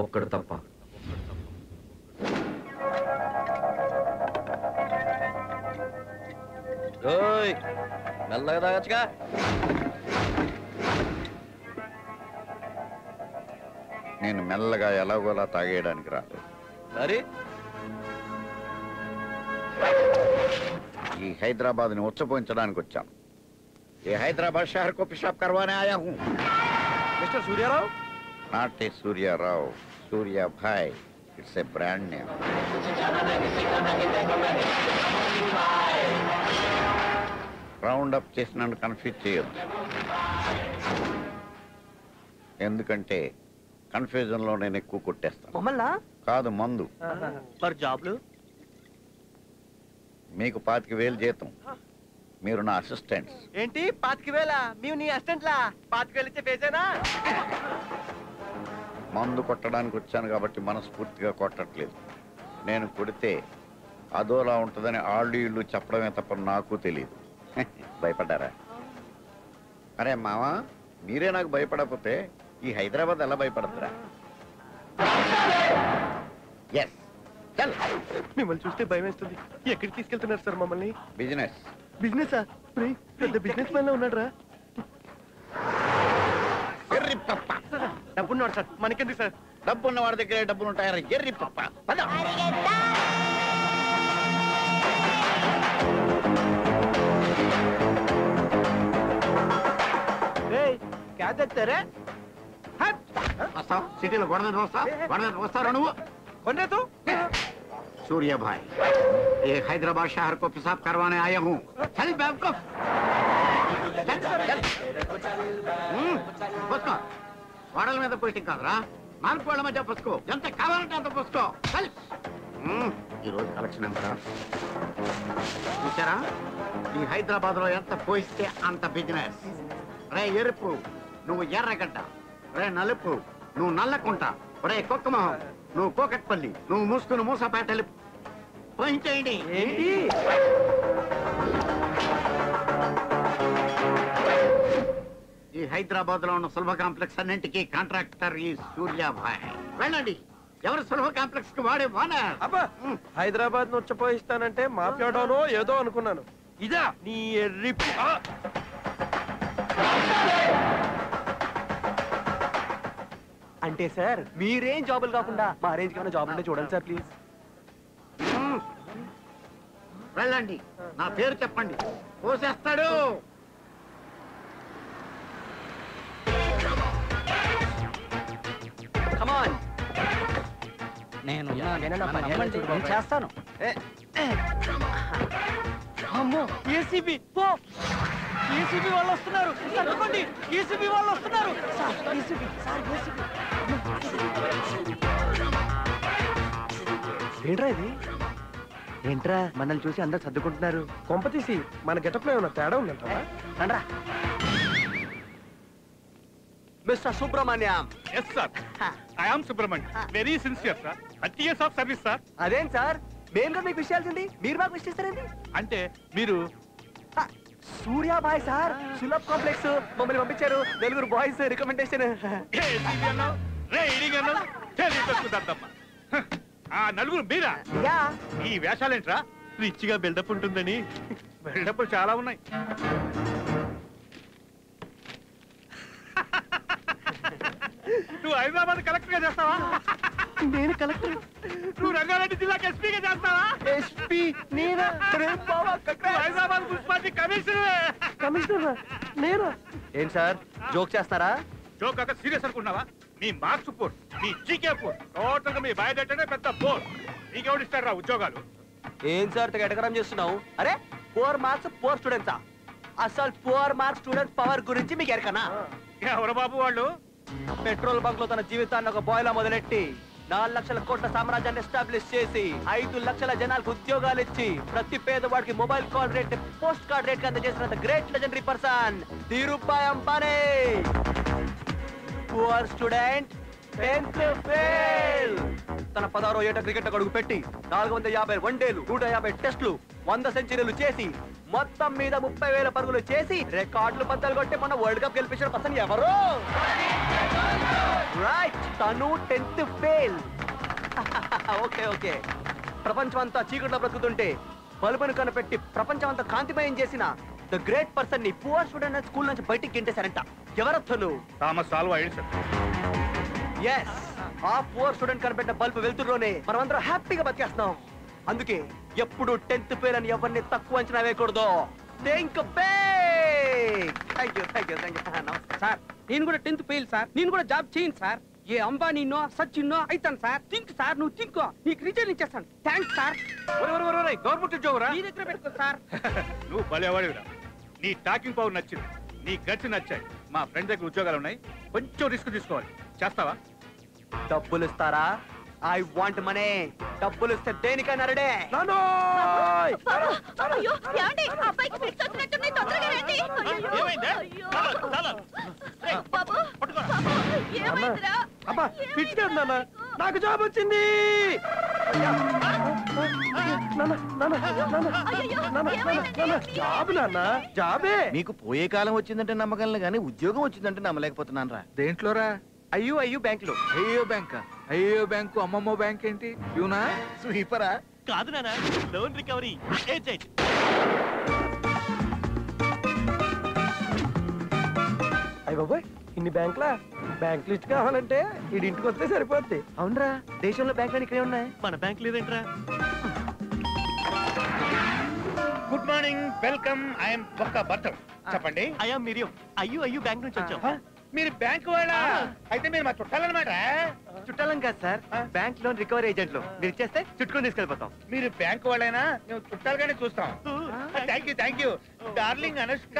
ఒక్కడు తప్ప. మెల్లగా తాగచ్చుగా. నేను మెల్లగా ఎలాగోలా తాగేయడానికి రాదు. మరి ఈ హైదరాబాద్ ని ఉచ్చపోయించడానికి వచ్చాం. ये हैदराबाद शहर को पेशाब करवाने आया हूँ. Mister Suryarao? Not a Surya Rao, Surya Bhai. It's a brand name. Round up చేసి నన్ను కన్ఫ్యూజ్ చేయొద్దు. ఎందుకంటే కన్ఫ్యూజన్ లో నేను ఎక్కువ కొట్టేస్తాను. కాదు, మందు. మరి జాబ్లు? మీకు 25,000 జీతం. మీరు నా అసిస్టెంట్స్. ఏంటి 25,000? మేము నీ అసిస్టెంట్లా? 25,000 ఇచ్చే పేసేనా? మందు కొట్టడానికి వచ్చాను కాబట్టి మనస్ఫూర్తిగా కొట్టట్లేదు. నేను కొడితే అదోలా ఉంటుందని ఆళ్ళు ఇళ్ళు చెప్పడమే తప్ప నాకు తెలియదు. భయపడ్డారా? అరే మావా, మీరే నాకు భయపడకపోతే ఈ హైదరాబాద్ ఎలా భయపడతారా? ఎస్, చల్. మిమ్మల్ని చూస్తే భయం వేస్తుంది. ఎక్కడికి తీసుకెళ్తున్నారు సార్ మమ్మల్ని? బిజినెస్. బిజినెస్? పెద్ద బిజినెస్ మ్యాన్ లో ఉన్నాడు రా. డబ్బున్నాడు సార్, మనకెందుకు సార్? డబ్బున్న వాడి దగ్గర డబ్బులు ఉంటాయా? ఎర్రి పప్ప. సిటీలో వస్తారా నువ్వు? सूर्या भाई, ये हैदराबाद शहर को पेशाब करवाने आया हूँ. चल बेवकूफ. పోసుకో. వాడల మీద పోయిటింగ్ కాదురా, మానుకోళ్ళ మధ్య పోసుకో. ఎంత కావాలంటే అంత పోసుకో. చల్. ఈరోజు కలెక్షన్ ఎంత చూసారా? ఈ హైదరాబాద్ లో ఎంత పోయిస్తే అంత బిజినెస్. రే ఎరుపు నువ్వు ఎర్రగడ్డ, రే నలుపు నువ్వు నల్లకుంట, రే కుక్కమొహం నువ్వు కోకట్పల్లి, నువ్వు మూసుకుని మూసపేటలు పోయించేయండి. ఈ హైదరాబాద్ లో ఉన్న సులభ కాంప్లెక్స్ అన్నింటికి కాంట్రాక్టర్ ఈ సూర్యాభాయ్. వెళ్ళండి. ఎవరు సులభ కాంప్లెక్స్ కి వాడే ఓనర్? హైదరాబాద్ ను ఉచ్చపోయిస్తానంటే మాట్లాడానో ఏదో అనుకున్నాను. ఇదా నీ ఎర్రి? అంటే సార్ మీరేం జాబులు కాకుండా మా రేంజ్ కన్నా జాబ్ అంటే చూడండి సార్ ప్లీజ్. వెళ్ళండి. నా పేరు చెప్పండి, పోసేస్తాడు. నేను చేస్తాను. అమ్మో, ఏసీబీ పో. ఏసీబీ వాళ్ళు వస్తున్నారు. తప్పకుండా ఏసీబీ వాళ్ళు వస్తున్నారు. ఏంట్రా ఇది? ఏంట్రా మనల్ని చూసి అందరు సర్దుకుంటున్నారు? కొంప తీసి మన గెటప్ లో ఏమన్నా తేడా ఉందంటావా? రండ్రా. Mister Subrahmanyam. Yes sir, I am Subrahmanyam. Very sincere sir. 30 years of service sir. అదేం సార్, మెయిన్ గా మీకు విషయాల్సింది మీరు మాకు విషయిస్తారండి. అంటే మీరు సూర్యాభాయ్ సార్, సులభ్ కాంప్లెక్స్ మమ్మల్ని పంపించారు. 4 బాయ్స్ రికమెండేషన్. ఆ 4 మీరా? ఈ వేషాలేంట్రా? రిచ్ గా బిల్డప్ ఉంటుందని. బిల్డప్ చాలా ఉన్నాయి. నువ్వు హైదరాబాద్ కలెక్టర్ గా చేస్తావా? నేను కలెక్టర్. నువ్వు రంగారెడ్డి జిల్లాకి ఎస్పీగా చేస్తావా? ఎస్పీ నేనా? Hyderabad municipality commissioner. కమిషనర్ నేనా? ఏం సార్ జోక్ చేస్తారా? జోక్ కాక సీరియస్ అనుకున్నావా? మీ మార్క్స్ పోర్, మీ జీకే పోర్, టోటల్ గా మీ బయోడేటానే పెద్ద పోర్. నీకెవడు ఇస్తాడు రా ఉద్యోగాలు? ఏం సార్ ఎటకరం చేస్తున్నావు? అరే 4 మార్క్స్ 4 స్టూడెంట్సా? అసలు 4 మార్క్స్ స్టూడెంట్స్ పవర్ గురించి మీకు ఎరకనా? ఎవరు బాబు వాళ్ళు? పెట్రోల్ బంక్ లో తన జీవితాన్ని ఒక బాయ్లా మొదలెట్టి 4 లక్షల కోట్ల సామ్రాజ్యాన్ని ఎస్టాబ్లిష్ చేసి 5 లక్షల జనాలకు ఉద్యోగాలు ఇచ్చి ప్రతి పేదవాడికి mobile call rate, post card rate అందజేసిన great legendary person Dhirubhai Ambani. Poor student 10th fail. తన 16వ ఏట క్రికెట్ అడుగు పెట్టి 450 వన్డేలు, 150 టెస్టులు, 100 సెంచరీలు చేసి మొత్తం మీద 30,000 పరుగులు చేసి రికార్డులు బద్దలు కొట్టి మొన్న వరల్డ్ కప్ గెలిపించిన పర్సన్ ఎవరు? రైట్, తను 10th ఫెయిల్. Okay okay. ప్రపంచం అంతా చీకట్లో బ్రతుకుతుంటే బల్బును కనిపెట్టి ప్రపంచం అంతా కాంతిమయం చేసిన ద గ్రేట్ పర్సన్ ని పువర్ స్టూడెంట్ స్కూల్ నుంచి బయటికి గెంటేశారంట. ఎవరతను? Thomas Alva Edison. ఎస్, ఆ పువర్ స్టూడెంట్ కనిపెట్టిన బల్బు వెళ్తుల్లోనే మనమందరం హ్యాపీగా బతికేస్తున్నాం. అందుకే ఎప్పుడు 10th ఫెయిల్ అని ఎవరిని తక్కువ అంచనా వేయకూడదు. Think big. థాంక్యూ. సార్ నేను కూడా 10th ఫెయిల్ సార్. నేను కూడా జాబ్ చేయను సార్. ఏ అంబానీనో సచిన్నో అయితాను సార్. థింక్ సార్, నువ్వు థింక్, నీకు రిటైల్ ఇచ్చేస్తాను. Thanks sir. గవర్నమెంట్ ఉద్యోగరా? నీ దగ్గర పెట్టుకో సార్. నువ్వు భలేవాడివిరా. నీ టాకింగ్ పవర్ నచ్చింది, నీ గట్స్ నచ్చాయి. మా ఫ్రెండ్ దగ్గర ఉద్యోగాలు ఉన్నాయి, కొంచెం రిస్క్ తీసుకోవాలి. చేస్తావా? డబ్బులు ఇస్తారా? I want money. డబ్బులు ఇస్తే దేనికైనా రెడీ. నాకు జాబ్ వచ్చింది. జాబ్ నాన్న, జాబే. మీకు పోయే కాలం వచ్చిందంటే నమ్మగలను గానీ ఉద్యోగం వచ్చిందంటే నమ్మలేకపోతున్నాను రా. దేంట్లోరా? అయ్యో బ్యాంకులో. అయ్యో బ్యాంక్, అయ్యో బ్యాంకు, అమ్మమ్మో బ్యాంక్ ఏంటి? యూనా స్వీపరా? కాదు నాన్న, లోన్ రికవరీ ఏజెంట్. అయ్య బాబోయ్, ఇన్ని బ్యాంకులా? బ్యాంక్ లిస్ట్ కావాలంటే వీడి ఇంటికి వస్తే సరిపోద్ది. అవునరా, దేశంలో బ్యాంకులు ఇక్కడే ఉన్నాయి, మన బ్యాంక్ లేదేంట్రా? Good morning, welcome. ఐఎమ్ బొక్క బట్టం. చెప్పండి. అయ్యా మిరియం. అయ్యో బ్యాంక్ నుంచి వచ్చాం. మీరు బ్యాంక్ వాళ్ళ? అయితే మీరు మా చుట్టాలన్నమాట. చుట్టాలం కాదు సార్, బ్యాంక్ లోన్ రికవరీ ఏజెంట్లు. మీరు ఇచ్చేస్తే చుట్టుకొని తీసుకెళ్ళిపోతాం. మీరు బ్యాంక్ వాళ్ళైనా మేము చుట్టాలుగానే చూస్తాం. Thank you darling Anushka.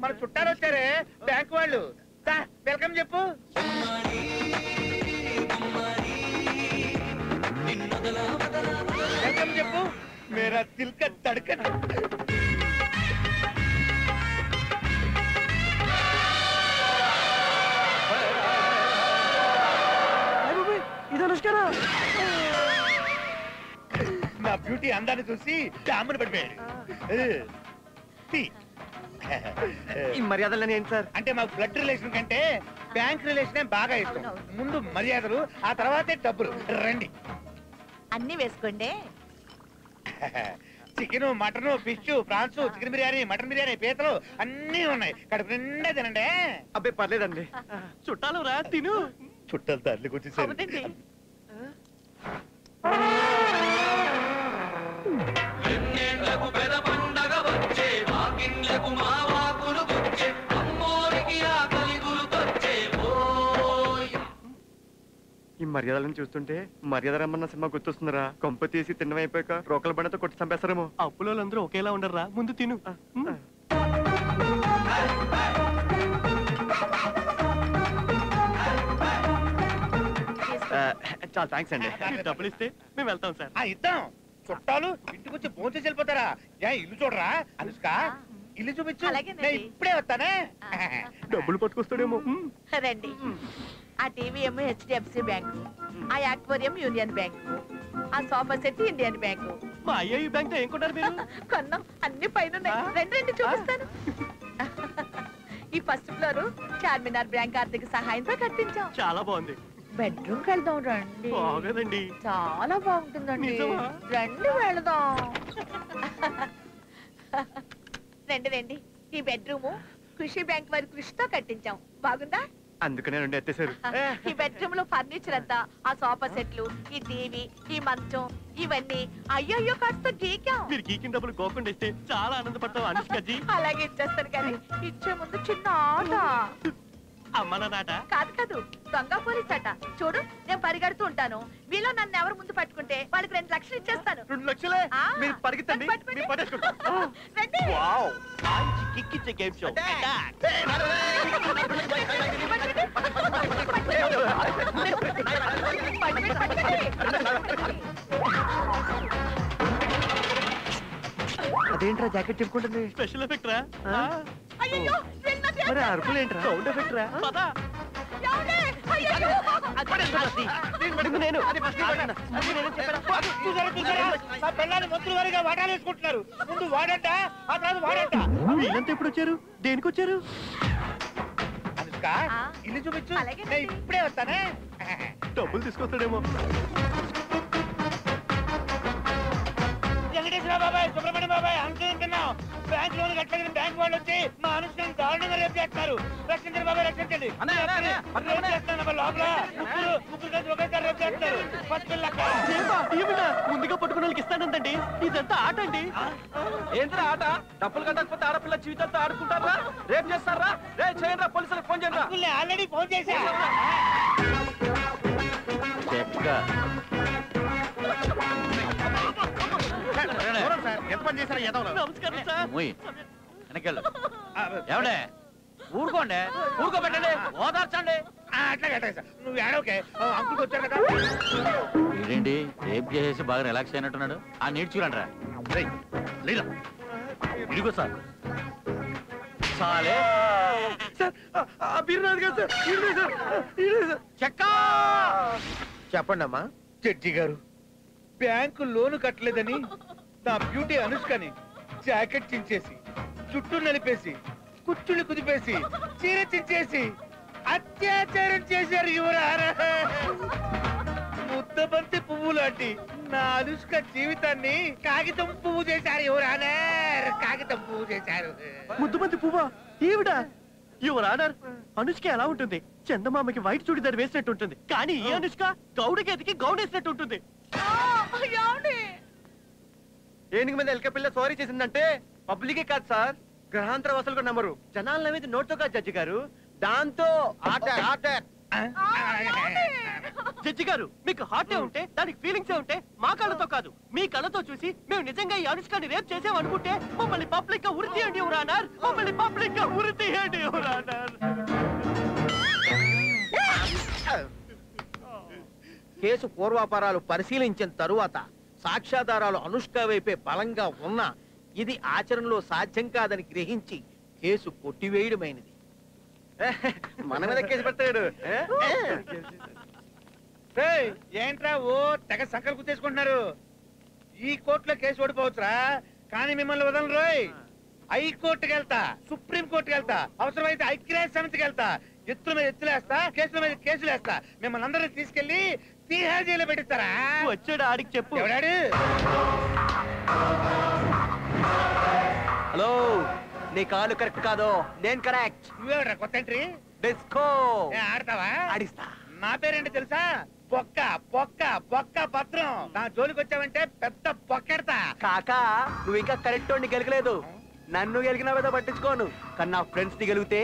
మన చుట్టాలు వచ్చారే బ్యాంక్ వాళ్ళు. వెల్కమ్ చెప్పు. వెల్కమ్ చెప్పు. మేరా దిల్ కా ధడ్కన్. ఇది అనుష్కరా? నా బ్యూటీ అందాన్ని చూసి డామును పడిపోయాడు. ఈ మర్యాదలని ఏంటి సార్? అంటే మాకు బ్లడ్ రిలేషన్ కంటే బ్యాంక్ రిలేషన్ బాగా ఇష్టం. ముందు మర్యాదలు, ఆ తర్వాతే డబ్బులు. రండి. అన్ని వేసుకోండి. Chicken, mutton, fish, prawns, chicken biryani, mutton biryani, పీతలు అన్నీ ఉన్నాయి. కడుపు నిండా తినండి. అబ్బాయి పర్లేదండి, చుట్టాలు రా, తిను. చుట్టాలు తల్లికి వచ్చేసారు. ఈ మర్యాదలను చూస్తుంటే మర్యాద రమ్మన్న సినిమా గుర్తొస్తుందిరా. కొంప తీసి తిన్నమైపోయాక రోకల బండతో కొట్టి చంపేస్తారేమో. అప్పులో అందరూ ఒకేలా ఉండరురా, ముందు తిను. చాలా థ్యాంక్స్ అండి. డబ్బులు ఇస్తే మేము వెళ్తాం సార్. ఇద్దాం. చుట్టాలు ఇంటికి వచ్చి ఫోన్ చేసి వెళ్ళిపోతారా? ఇల్లు చూడరా అనుష్క? ఇల్లు చూపించు. నేను ఇప్పుడే వస్తానే. డబ్బులు పట్టుకొస్తాడేమో. రండి. ఆ టీవీ ఏమో హెచ్డిఎఫ్సి బ్యాంకు, ఆ యాక్వేరియం యూనియన్ బ్యాంకు, ఆ సోఫా సెట్ ఇండియన్ బ్యాంకు. మా అయ్యో ఈ బ్యాంక్ ఏం కొంటారు మీరు? కొన్నాం, అన్ని పైన రెండు చూపిస్తాను. ఈ ఫస్ట్ ఫ్లోర్ చార్మినార్ బ్యాంక్ ఆర్థిక సహాయంతో కట్టించాం. చాలా బాగుంది. బెడ్రూమ్ కి వెళ్దాం రండి. బాగోదండి. చాలా బాగుంటుందండి. నిజమా? రండి వెళదాం. రండి. ఈ బెడ్రూమ్ కృషి బ్యాంక్ వారి కృషితో కట్టించాం. బాగుందా? అందుకనే రెండు ఎత్తేసారు. ఈ బెడ్రూమ్ లో ఫర్నిచర్ అంతా, ఆ సోఫా సెట్లు, ఈ టీవీ, ఈ మంచం, ఇవన్నీ అయ్యో ఖర్చుతో గీకాం. మీరు గీకిన డబ్బులు గోకుండా ఇస్తే చాలా ఆనందపడతాం అనుష్కజీ. అలాగే ఇచ్చేస్తాను, కానీ ఇచ్చే ముందు చిన్న ఆట. అమ్మనాట కాదు, దొంగ పోలీస్ ఆట. చూడు, నేను పరిగెడుతూ ఉంటాను. వీలో నన్ను ఎవరు ముందు పట్టుకుంటే వాళ్ళకి 2 లక్షలు ఇచ్చేస్తాను. 2 లక్షలే? మీరు పరిగెత్తండి, పట్టుకోండి. మీరు పట్టేసుకుంటాం. రండి. వావ్, కిక్కిచ్చే గేమ్ షో. అదేంట్రా జాకెట్ చెప్పుకుంటుంది? స్పెషల్ ఎఫెక్ట్ రా. మరి అరుపులు ఏంట్రా? సౌండ్ ఎఫెక్ట్ రా. మంత్రులు వారిగా వాటాలు వేసుకుంటున్నారు. ముందు వాడంట, ఆ తర్వాత వాడంట. వీళ్ళంతా ఎప్పుడు వచ్చారు? దేనికి వచ్చారు? అనుష్క, అనుష్క ఇల్లు చూపించు. నేను ఇప్పుడే వస్తానే. డబ్బులు తీసుకొస్తాడేమో. వెంకటేశ్వర బాబాయ్, సుబ్రహ్మణ్యం బాబాయ్, అనుకుంటున్నాం. బ్యాంక్ లోన్ కట్టలేదని బ్యాంక్ వాళ్ళు వచ్చి మా అనుష్కని దారుణంగా రేపు చేస్తున్నారు. రక్షించండి బాబాయ్, రక్షించండి. రేపు చేస్తున్నారు లోపల. ముగ్గురు కలిసి ఒకేసారి రేపు చేస్తున్నారు. ఫస్ట్ పిల్లక్క ముందుగా పట్టుకున్న వాళ్ళకి ఇస్తానందండి. ఇదంతా ఆట అండి. ఏంట్రా ఆట? డబ్బులు కట్టకపోతే ఆడపిల్ల జీవితంతో ఆడుకుంటారా? రేపు చేస్తారా? రే చేయండి, పోలీసులకు ఫోన్ చేయండి. ఆల్రెడీ ఫోన్ చేశా. ఎంత పని చేశారు? నమస్కారం సార్. ఏమండే ఊరుకోండి, ఊరుకోబెట్టండి, ఓదార్చండి. అట్లా కట్టాయి సార్. నువ్వు ఏడవకే, అంకుల్కి వచ్చారు కదా. ఏంటి రేపు చేసేసి బాగా రిలాక్స్ అయినట్టున్నాడు. ఆ నీడ్స్ చూడండి రా. ఇదిగో సార్. సాలే చెప్పండి అమ్మా. జడ్జి గారు, బ్యాంకు లోను కట్టలేదని నా బ్యూటీ అనుష్కని జాకెట్ చించేసి, చుట్టూ నలిపేసి, కుచ్చుళ్ళు కుదిపేసి, చీర చించేసి అత్యాచారం చేశారు యువరారా. ముద్దబంతి పువ్వు లాంటి నా అనుష్క జీవితాన్ని కాగితం పువ్వు చేశారు యువరానా. కాగితం పువ్వు చేశారు. ముద్దుమంది పువ్వా? ఈవిడ యువర్ ఆనర్, అనుష్క ఎలా ఉంటుంది? చందమామకి వైట్ చూడిదారు వేసినట్టు ఉంటుంది, కానీ ఈ అనుష్క గౌడకి ఎదికి గౌడ్ వేసినట్టు ఉంటుంది. ఏనుగు మీద ఎలక పిల్ల సారీ చేసిందంటే పబ్లికే కాదు సార్, గ్రహాంతర వసలు కూడా నమ్మరు. జనాల మీద నోట్తో కాదు జడ్జి గారు, దాంతో జడ్జి గారు, మీకు హార్టే ఉంటే, దానికి ఫీలింగ్సే ఉంటే, మా కళ్ళతో కాదు మీ కళ్ళతో చూసి మేము నిజంగా ఈ అనుష్కాన్ని రేపు చేసామనుకుంటే మమ్మల్ని పబ్లిక్ గా ఉరి తీయండి యువర్ ఆనర్. మమ్మల్ని పబ్లిక్ గా ఉరి తీయండి యువర్ ఆనర్. కేసు పూర్వాపరాలు పరిశీలించిన తరువాత సాక్ష్యాధారాలు అనుష్క వైపే బలంగా ఉన్నా ఇది ఆచరణలో సాధ్యం కాదని గ్రహించి కేసు కొట్టివేయడమైనది. మన మీద కేసు పెట్టాడు. ఏంట్రా ఓ తెగ సంకలు గుర్తేసుకుంటున్నారు? ఈ కోర్టులో కేసు ఓడిపోవచ్చురా, కానీ మిమ్మల్ని వదలను రోయ్. హైకోర్టుకి వెళ్తా, సుప్రీం కోర్టుకి వెళ్తా, అవసరమైతే ఐక్యరాజ్య సమితికి వెళ్తా. ఎత్తుల మీద ఎత్తులేస్తా, కేసుల మీద కేసులు వేస్తా. మిమ్మల్ని అందరినీ తీసుకెళ్లి తీహార్ జైల్లో పెట్టిస్తారా? వచ్చాడు, ఆడికి చెప్పు. ఎవడాడు? హలో, నీ కాలు కరెక్ట్ కాదు, నేను కరెక్ట్. నువ్వెవడరా కొత్త ఎంట్రీ? డిస్కో ఆడతావా? ఆడిస్తా. నా పేరేంటి తెలుసా? బొక్క బొక్క బొక్క భద్రం. నా జోలికి వచ్చావంటే పెద్ద బొక్కెడతా. కాకా, నువ్వు ఇంకా కరెక్ట్ వాడిని గెలగలేదు. నన్ను గెలిగిన మీద పట్టించుకోను, కానీ నా ఫ్రెండ్స్ ని గెలిగితే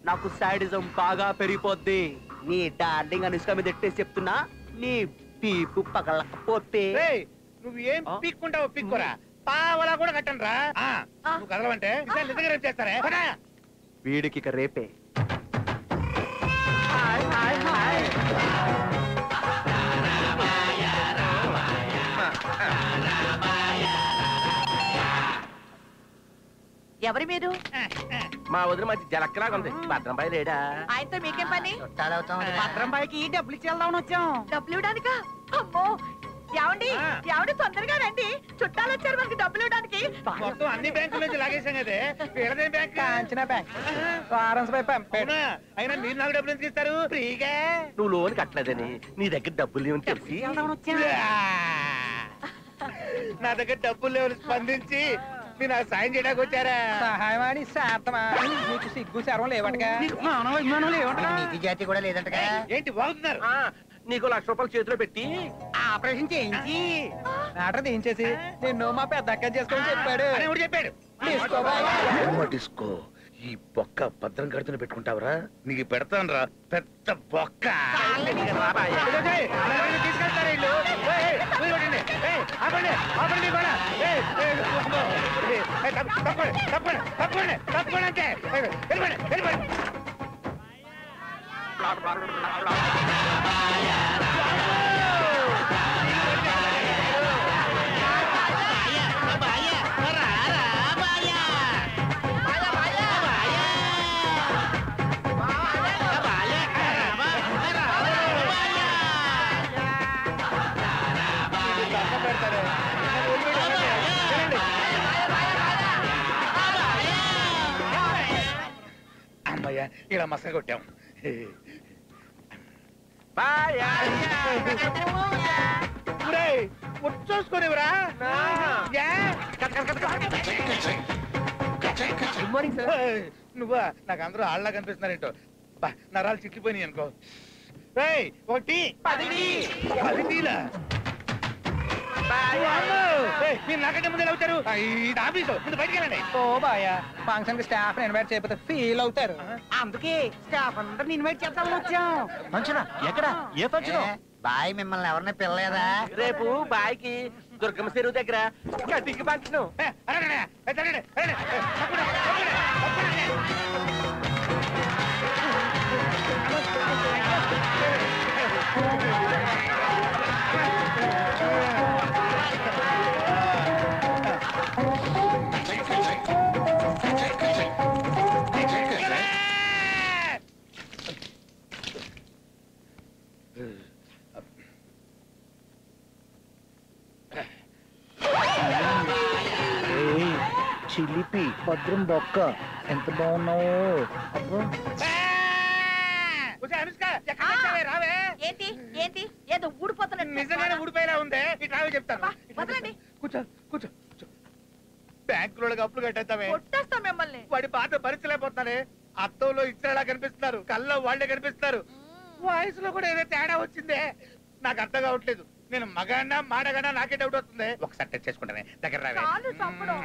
నాకు సాడిజం బాగా పెరిగిపోద్ది. నీ డార్లింగ్ అనుష్క మీద ఎట్టేసి చెప్తున్నా, నీ పీపు పగలకపోతే. నువ్వు ఏం పీక్కుంటావు పీక్కురా, పావలా కూడా కట్టను రా. నువ్వు కదలవంటే నిజంగా రేపు చేస్తారే. వీడికి ఇక రేపే. ఎవరి మీరు? మా వదిన మంచి జలక్కలాగా ఉంది. భద్రంబాయి లేడా? ఆయనతో మీకేం పని? భద్రంబాయికి డబ్బులు ఇచ్చి వెళ్దామని వచ్చాం. డబ్బులు ఇవ్వడానికా? అమ్మో, ఏమండి ఏమండి, తొందరగా రండి, చుట్టాలు వచ్చారు మనకి డబ్బులు ఇవ్వడానికి. మొత్తం అన్ని బ్యాంకుల నుంచి లాగేశాం కదే. వీళ్ళదేం బ్యాంక్? కాంచనా బ్యాంక్. వారన్స్ పై పంపాడు. అయినా మీరు నాకు డబ్బులు ఎందుకు ఇస్తారు ఫ్రీగా? నువ్వు లోన్ కట్టలేదని నీ దగ్గర డబ్బులు లేవని తెలిసి నా దగ్గర డబ్బులు లేవని స్పందించి మీరు నాకు సాయం చేయడానికి వచ్చారా? సహాయమాని శాతమా, నీకు సిగ్గు శర్వం లేవటగా, మానవ లేవటగా, నీతి జాతి కూడా లేదంటగా. ఏంటి వాగుతున్నారు? నీకు ₹1,00,000 చేతిలో పెట్టి ఆపరేషన్ చేయించి ఆర్డర్ ఏం చేసి నిన్ను మా పెద్ద అక్క చేసుకోమని చెప్పాడు. అని ఎవడు చెప్పాడు? డిస్కో, ఈ బొక్క భద్రం కడుతున్న పెట్టుకుంటావరా? నీకు పెడతాను రా పెద్ద బొక్క. తీసుకెళ్తారా ఇల్లు? ఆపండి ఆపండి కూడా. తప్పండి తప్పండి తప్పండి తప్పండి అంటే వెళ్ళిపోండి వెళ్ళిపోండి. ఇలా మసక కొట్టాం. చూసుకునేవరా? Good morning sir. నువ్వా? నాకు అందరూ ఆళ్ళ కనిపిస్తున్నారేంటో. నరాలు చిక్కిపోయినాయి అనుకో. రేయ్, ఒకటి 10 టీలా? మీరు నాకంటే ముందే అవుతారు. ఇది ఆఫీసు, ముందు బయటికి వెళ్ళండి. ఓ బాయా ఫంక్షన్ కి స్టాఫ్ ఇన్వైట్ చేయకపోతే ఫీల్ అవుతారు. అందుకే స్టాఫ్ అందరిని ఇన్వైట్ చేద్దామని వచ్చాం. ఫంక్షనా? ఎక్కడ? ఏ ఫంక్షన్? బాయ్ మిమ్మల్ని ఎవరిని పిల్లలేదా? రేపు బాయ్కి దుర్గమ్మ చెరువు దగ్గర కటింగ్ ఫంక్షన్. చిలిపి భద్రం బొక్క ఎంత బాగున్నావు. రావే. ఏంటి ఏంటి ఏదో ఊడిపోతున్నట్టు నిజంగానే ఊడిపోయేలా ఉందే. ఈ ట్రావెల్ చెప్తాను. వదలండి. కూర్చో కూర్చో కూర్చో. బ్యాంకులో అప్పులు కట్టేస్తామే. కొట్టేస్తాం మిమ్మల్ని. వాడి బాధ భరించలేకపోతున్నారే. అత్తంలో ఇచ్చేలా కనిపిస్తున్నారు, కల్లో వాళ్ళే కనిపిస్తున్నారు. వాయిస్ లో కూడా ఏదో తేడా వచ్చిందే. నాకు అర్థం కావట్లేదు. నేను మగాడినా మాడగాడినా నాకే డౌట్ వస్తుంది. ఒకసారి టచ్ చేసుకుంటానే. దగ్గర రావే. చాలు చంపడం.